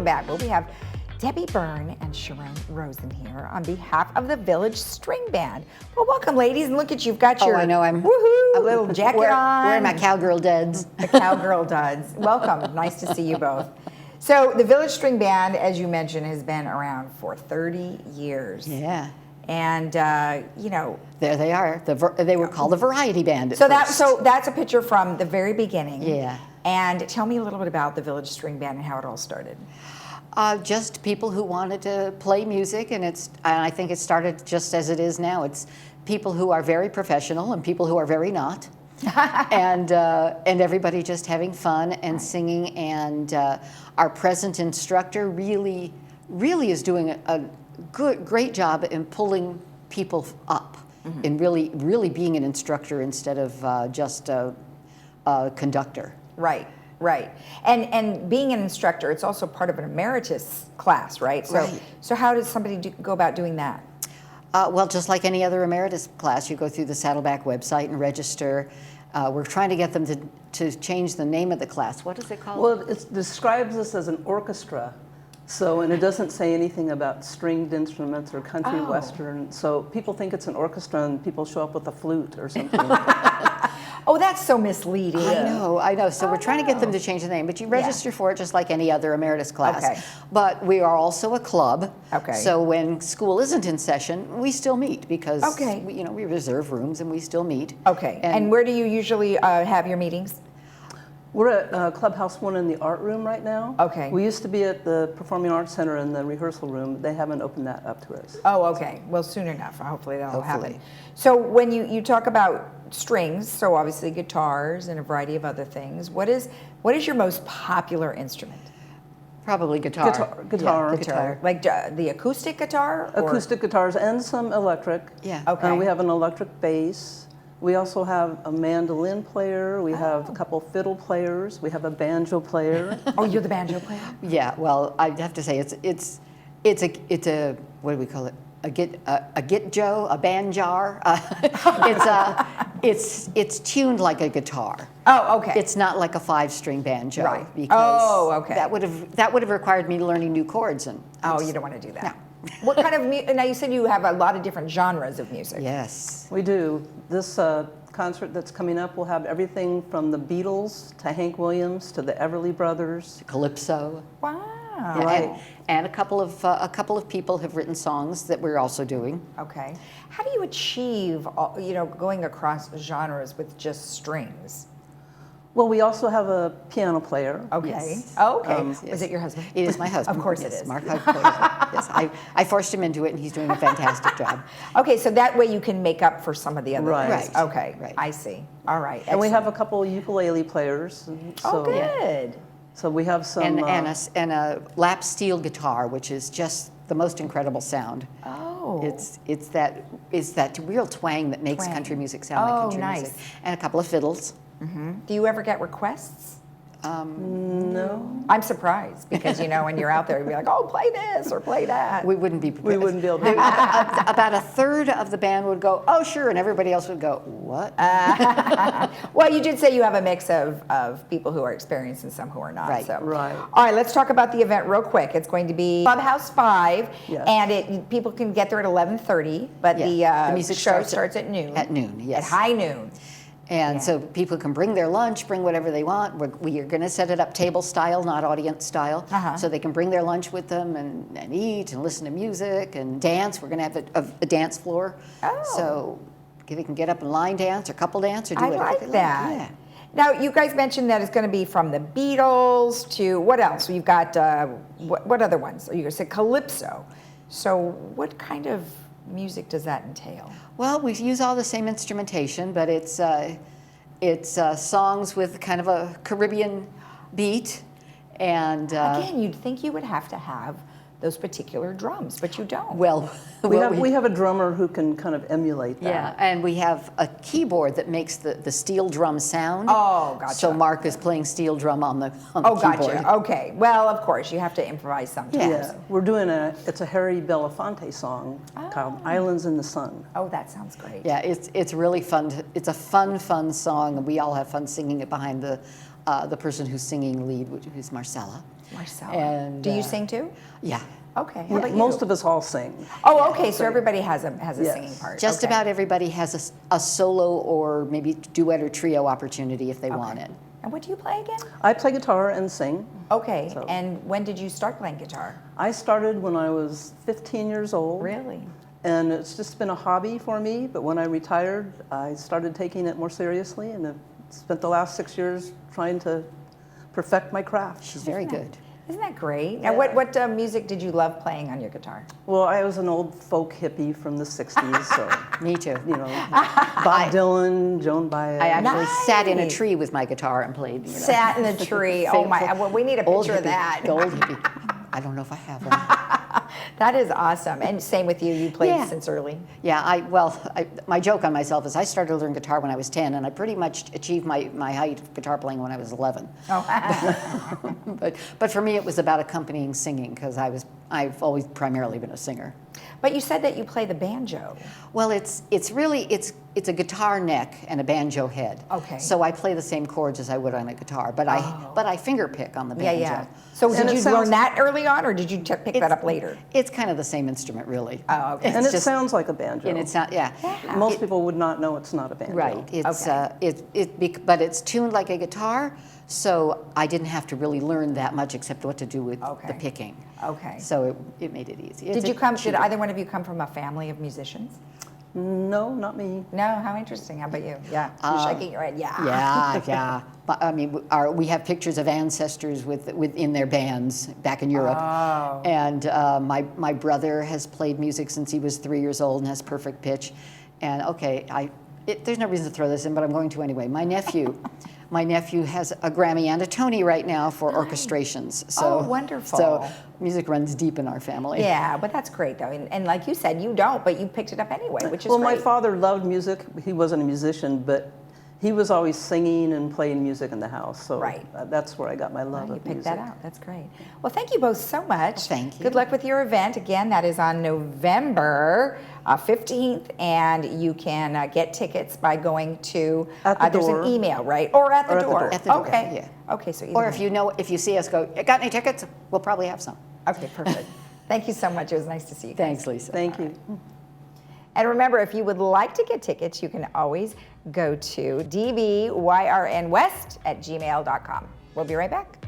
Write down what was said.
welcome back. Well, we have Debbie Byrne and Sharon Rosen here on behalf of the Village String Band. Well, welcome, ladies, and look at you've got your I know I'm little jacket on. Wearing my cowgirl duds. The cowgirl duds. Welcome. Nice to see you both. So the Village String Band, as you mentioned, has been around for 30 years. Yeah. And you know, There they are. They were called the Variety Band at so first. that's a picture from the very beginning. Yeah. And tell me a little bit about the Village String Band and how it all started. Just people who wanted to play music, and I think it started just as it is now. It's people who are very professional and people who are very not, and everybody just having fun and singing. And our present instructor really is doing a great job in pulling people up, and really being an instructor instead of just a conductor. Right. Right. And being an instructor, it's also part of an emeritus class, right? So, Right. So how does somebody go about doing that? Well, just like any other emeritus class, you go through the Saddleback website and register. We're trying to get them to change the name of the class. What is it called? Well, it describes us as an orchestra. So, and it doesn't say anything about stringed instruments or country western. So people think it's an orchestra and people show up with a flute or something. Oh, that's so misleading. I know. So we're trying to get them to change the name, but you register for it just like any other emeritus class. Okay. But we are also a club. Okay. So when school isn't in session, we still meet because Okay. we reserve rooms and we still meet. Okay. And where do you usually have your meetings? We're at Clubhouse 1 in the art room right now. Okay. We used to be at the Performing Arts Center in the rehearsal room. They haven't opened that up to us. Oh, okay. Well, soon enough. Hopefully that'll Hopefully. happen. So when you talk about strings, so obviously guitars and a variety of other things, what is your most popular instrument? Probably guitar. Guitar. Guitar. Like the acoustic guitar? Or? Acoustic guitars and some electric. Yeah. Okay. We have an electric bass. We also have a mandolin player. We have a couple fiddle players. We have a banjo player. Oh, you're the banjo player? Yeah. Well, I have to say it's a what do we call it? A gitjo, a banjar. It's tuned like a guitar. Oh, okay. It's not like a 5-string banjo. Right. Because okay. that would have required me learning new chords and. Oh, you don't want to do that. No. What kind of music? Now you said you have a lot of different genres of music. Yes. We do. This concert that's coming up will have everything from the Beatles to Hank Williams to the Everly Brothers. Calypso. Wow. Yeah, Right. And a couple of people have written songs that we're also doing. Okay. How do you achieve, going across genres with just strings? Well, we also have a piano player. Okay. Yes. Oh, okay. Yes. Was it your husband? It is my husband. Of course yes, it is. Mark Hug plays it. Yes, I forced him into it, and he's doing a fantastic job. Okay, so that way you can make up for some of the other Right. things. Right. Okay. Right. I see. All right. And we excellent. have a couple ukulele players. and Oh, So, good. So we have some. And a lap steel guitar, which is just the most incredible sound. Oh. It's that real twang that makes Twang. country music sound like Oh, country nice. music. And a couple of fiddles. Do you ever get requests? No. I'm surprised because, when you're out there, you'd be like, oh, play this or play that. We wouldn't be prepared. We wouldn't be able to. About a third of the band would go, oh, sure, and everybody else would go, what? Well, you did say you have a mix of people who are experienced and some who are not. Right. So. Right. All right, let's talk about the event real quick. It's going to be Clubhouse 5, Yes. and people can get there at 11:30, but Yeah. the The music show starts starts at noon. At noon, yes. At high noon. And Yeah. so people can bring their lunch, bring whatever they want. We are going to set it up table style, not audience style. Uh-huh. So they can bring their lunch with them and eat and listen to music and dance. We're going to have a dance floor. Oh. So they can get up and line dance or couple dance or do I whatever like they that. like. Yeah. Now, you guys mentioned that it's going to be from the Beatles to what else? You've got, what other ones? You said Calypso. So what kind of music does that entail? Well, we use all the same instrumentation, but it's songs with kind of a Caribbean beat. And Again, you'd think you would have to have those particular drums, but you don't. well, We have a drummer who can kind of emulate that. yeah, and we have a keyboard that makes the steel drum sound. Oh, gotcha. So Mark is playing steel drum on the Oh, keyboard. gotcha. Okay. Well, of course, you have to improvise sometimes. Yeah, we're doing it's a Harry Belafonte song called "Islands in the Sun." Oh, that sounds great. Yeah, it's really fun. It's a fun song, and we all have fun singing it behind the person who's singing lead, which is Marcella. Marcella. And do you sing too? Yeah. Okay. How about you? Most of us all sing. Oh, okay. So everybody has a Yes. singing part. Just Okay. about everybody has a solo or maybe duet or trio opportunity if they want it. And what do you play again? I play guitar and sing. Okay. So- And when did you start playing guitar? I started when I was 15 years old. Really? And it's just been a hobby for me, but when I retired, I started taking it more seriously and have spent the last 6 years trying to perfect my craft. She's very good. Isn't that great? Now, what music did you love playing on your guitar? Well, I was an old folk hippie from the 60s, so, Me too. you know, Bob Dylan, Joan Baez. I actually sat in a Nice. tree with my guitar and played. You know. Sat in the tree. Oh my! Well, we need a Old picture of hippie, that. Old hippie. I don't know if I have one. That is awesome. And same with you. You played Yeah. since early. Yeah, my joke on myself is I started learning guitar when I was 10, and I pretty much achieved my height of guitar playing when I was 11. Oh. But for me, it was about accompanying singing because I've always primarily been a singer. But you said that you play the banjo. Well, it's a guitar neck and a banjo head. Okay. So I play the same chords as I would on a guitar, but I finger pick on the Yeah, banjo. yeah. So And did it you sounds- learn that early on, or did you pick that up later? It's kind of the same instrument, really. Oh, okay. And it just- sounds like a banjo. And it's not, yeah. Most people would not know it's not a banjo. Right. It's Okay. but it's tuned like a guitar, so I didn't have to really learn that much except what to do with Okay. the picking. Okay. So it made it easy. Did either one of you come from a family of musicians? No, not me. No. How interesting. How about you? Yeah. You're shaking your head. Yeah. Yeah, yeah. But, I mean, we have pictures of ancestors in their bands back in Europe. Oh. And my brother has played music since he was 3 years old and has perfect pitch. And okay, there's no reason to throw this in, but I'm going to anyway. My nephew has a Grammy and a Tony right now for orchestrations. So, Oh, wonderful. So music runs deep in our family. Yeah, but that's great though. And like you said, you don't, but you picked it up anyway, which is Well, great. my father loved music. He wasn't a musician, but he was always singing and playing music in the house. So Right. That's where I got my love You of picked music. that out. That's great. Well, thank you both so much. Thank you. Good luck with your event. Again, that is on November 15th, and you can get tickets by going to. At the there's door. an email, right? Or at the Or at the door. door. At the door, Okay. yeah. Okay. So either Or way. if you see us go, got any tickets? We'll probably have some. Okay. Perfect. Thank you so much. It was nice to see you guys. Thanks, Lisa. Thank you. And remember, if you would like to get tickets, you can always go to dbyrnwest@gmail.com. We'll be right back.